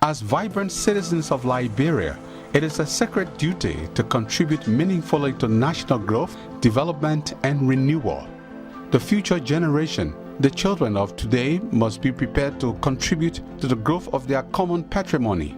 As vibrant citizens of Liberia, it is a sacred duty to contribute meaningfully to national growth, development, and renewal. The future generation, the children of today, must be prepared to contribute to the growth of their common patrimony.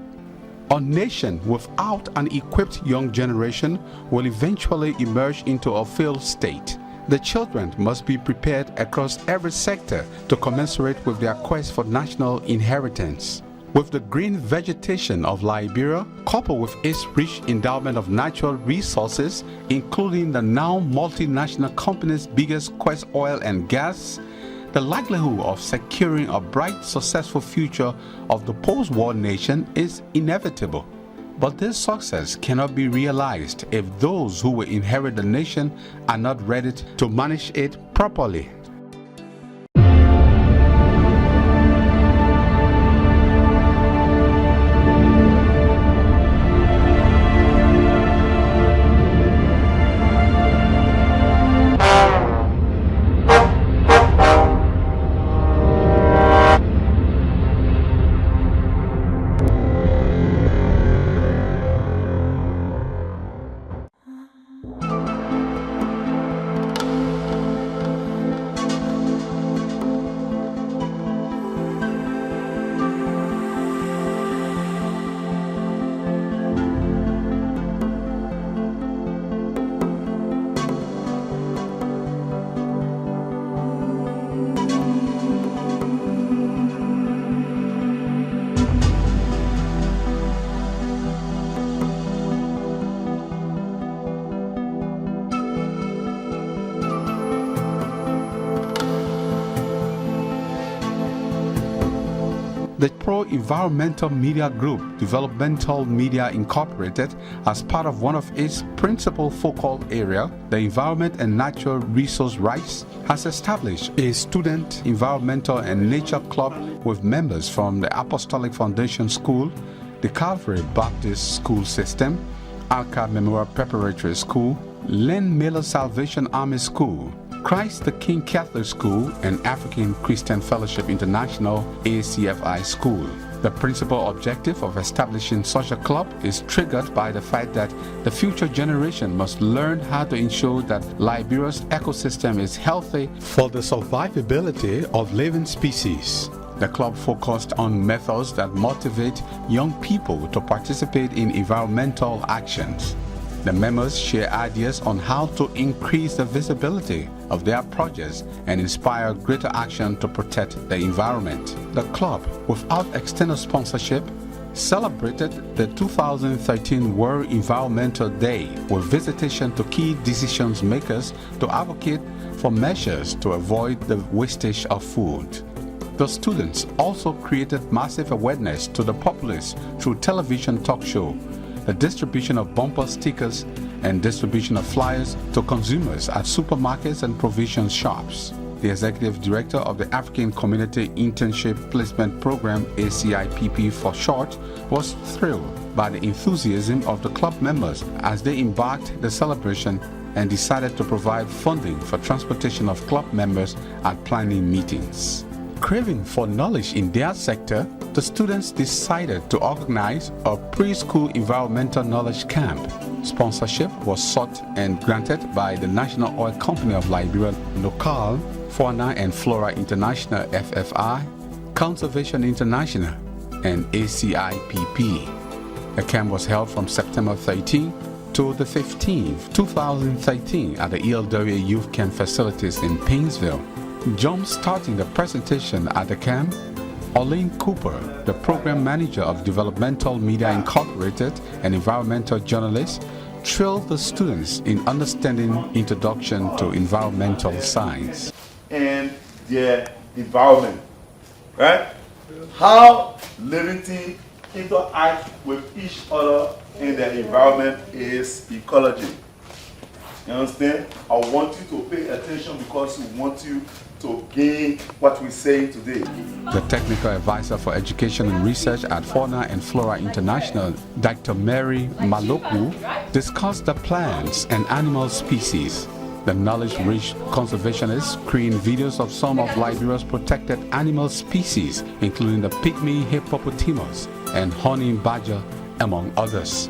A nation without an equipped young generation will eventually emerge into a failed state. The children must be prepared across every sector to commensurate with their quest for national inheritance. With the green vegetation of Liberia, coupled with its rich endowment of natural resources, including the now multinational company's biggest quest oil and gas, the likelihood of securing a bright, successful future of the post-war nation is inevitable. But this success cannot be realized if those who will inherit the nation are not ready to manage it properly. The pro-environmental media group, Developmental Media Incorporated, as part of one of its principal focal areas, the environment and natural resource rights, has established a student environmental and nature club with members from the Apostolic Foundation School, the Calvary Baptist School System, Alcah Memorial Preparatory School, Millar Salvation Army School, Christ the King Catholic School, and African Christian Fellowship International ACFI School. The principal objective of establishing such a club is triggered by the fact that the future generation must learn how to ensure that Liberia's ecosystem is healthy for the survivability of living species. The club focused on methods that motivate young people to participate in environmental actions. The members share ideas on how to increase the visibility of their projects and inspire greater action to protect the environment. The club, without external sponsorship, celebrated the 2013 World Environmental Day with visitation to key decision makers to advocate for measures to avoid the wastage of food. The students also created massive awareness to the populace through television talk show, the distribution of bumper stickers, and distribution of flyers to consumers at supermarkets and provision shops. The executive director of the African Community Internship Placement Program, ACIPP for short, was thrilled by the enthusiasm of the club members as they embarked the celebration and decided to provide funding for transportation of club members at planning meetings. Craving for knowledge in their sector, the students decided to organize a preschool environmental knowledge camp. Sponsorship was sought and granted by the National Oil Company of Liberia, Local, Fauna and Flora International FFI, Conservation International, and ACIPP. The camp was held from September 13 to the 15th, 2013 at the ELW Youth Camp facilities in Painesville. Jump-starting the presentation at the camp, Orlene Cooper, the program manager of Developmental Media Incorporated, an environmental journalist, thrilled the students in understanding introduction to environmental science. And their environment, right? How living things interact with each other in their environment is ecology. You understand? I want you to pay attention because we want you to gain what we say today. The technical advisor for education and research at Fauna and Flora International, Dr. Mary Maloku, discussed the plants and animal species, The knowledge-rich conservationists screened videos of some of Liberia's protected animal species, including the pygmy hippopotamus and honey badger, among others.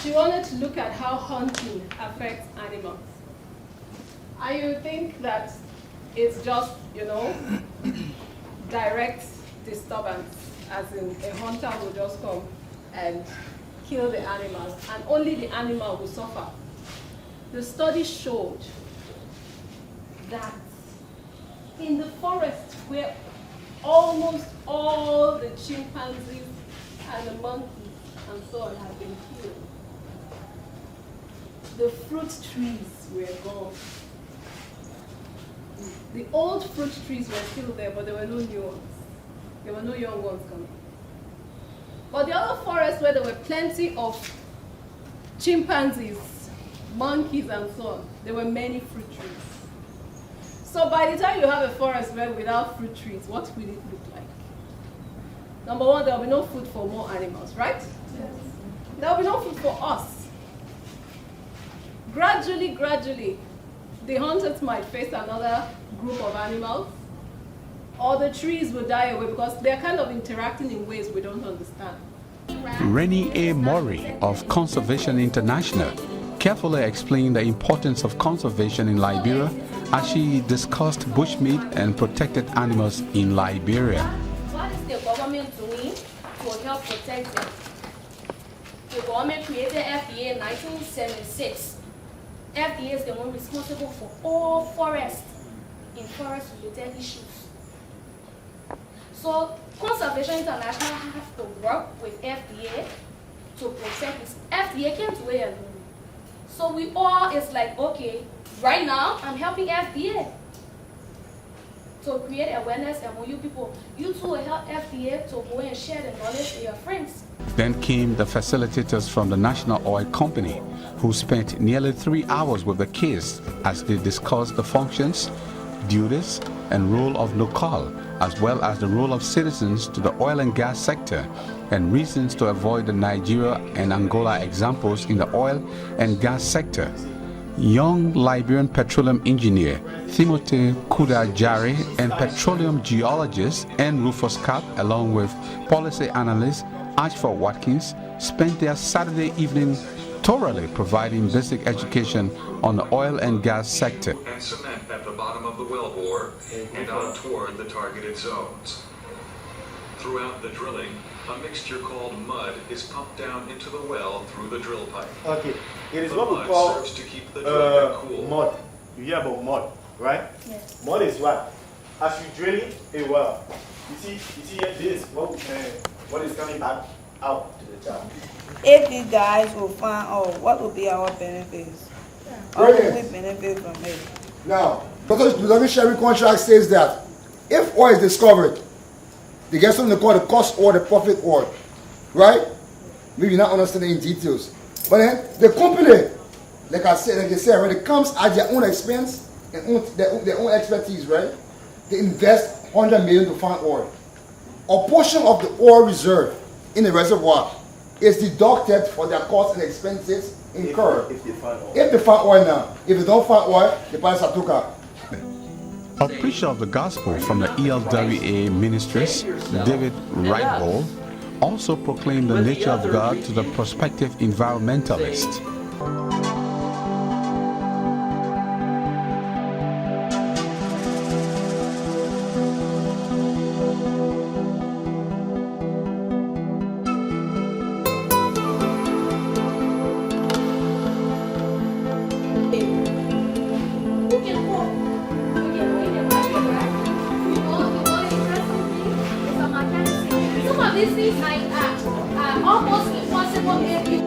She wanted to look at how hunting affects animals. And you think that it's just, direct disturbance, as in a hunter will just come and kill the animals, and only the animal will suffer. The study showed that in the forest where almost all the chimpanzees and the monkeys and so on have been killed, the fruit trees were gone. The old fruit trees were still there, but there were no new ones. There were no young ones coming. But the other forest where there were plenty of chimpanzees, monkeys, and so on, there were many fruit trees. So by the time you have a forest where without fruit trees, what will it look like? Number one, there will be no food for more animals, right? Yes. There will be no food for us. Gradually, the hunters might face another group of animals, or the trees will die away because they're kind of interacting in ways we don't understand. Rennie A. Murray of Conservation International carefully explained the importance of conservation in Liberia as she discussed bushmeat and protected animals in Liberia. What is the government doing to help protect them? The government created FDA in 1976. FDA is the one responsible for all forests in forest-related issues. So Conservation International has to work with FDA to protect this. FDA can't do it alone. So we all, it's like, okay, right now I'm helping FDA to create awareness among you people. You too will help FDA to go and share the knowledge with your friends. Then came the facilitators from the National Oil Company, who spent nearly 3 hours with the kids as they discussed the functions, duties, and role of local, as well as the role of citizens to the oil and gas sector, and reasons to avoid the Nigeria and Angola examples in the oil and gas sector. Young Liberian petroleum engineer Timothy Kudajari and petroleum geologist N. Rufus Cap, along with policy analyst Ashford Watkins, spent their Saturday evening thoroughly providing basic education on the oil and gas sector. And cement at the bottom of the wellbore and on toward the targeted zones. Throughout the drilling, a mixture called mud is pumped down into the well through the drill pipe. Okay, it is The what we mud call serves to keep the drill bit cool. mud. You hear about mud, right? Yes. Mud is what? As you drilling a well, you see here this, what is coming back out to the top. If these guys will find out, what will be our benefits? How will we benefit from it? Now, because the development sharing contract says that if oil is discovered, they get something called the cost or the profit or, right? Maybe not understanding in details. But then the company, like I said, when it comes at their own expense and their own expertise, right? They invest $100 million to find oil. A portion of the oil reserve in the reservoir is deducted for their costs and expenses incurred. If they find oil. If they find oil now. If they don't find oil, the price are took out. A preacher of the gospel from the ELWA ministries, David Wrightball, also proclaimed the nature of God to the prospective environmentalist. Some of these things are almost impossible if you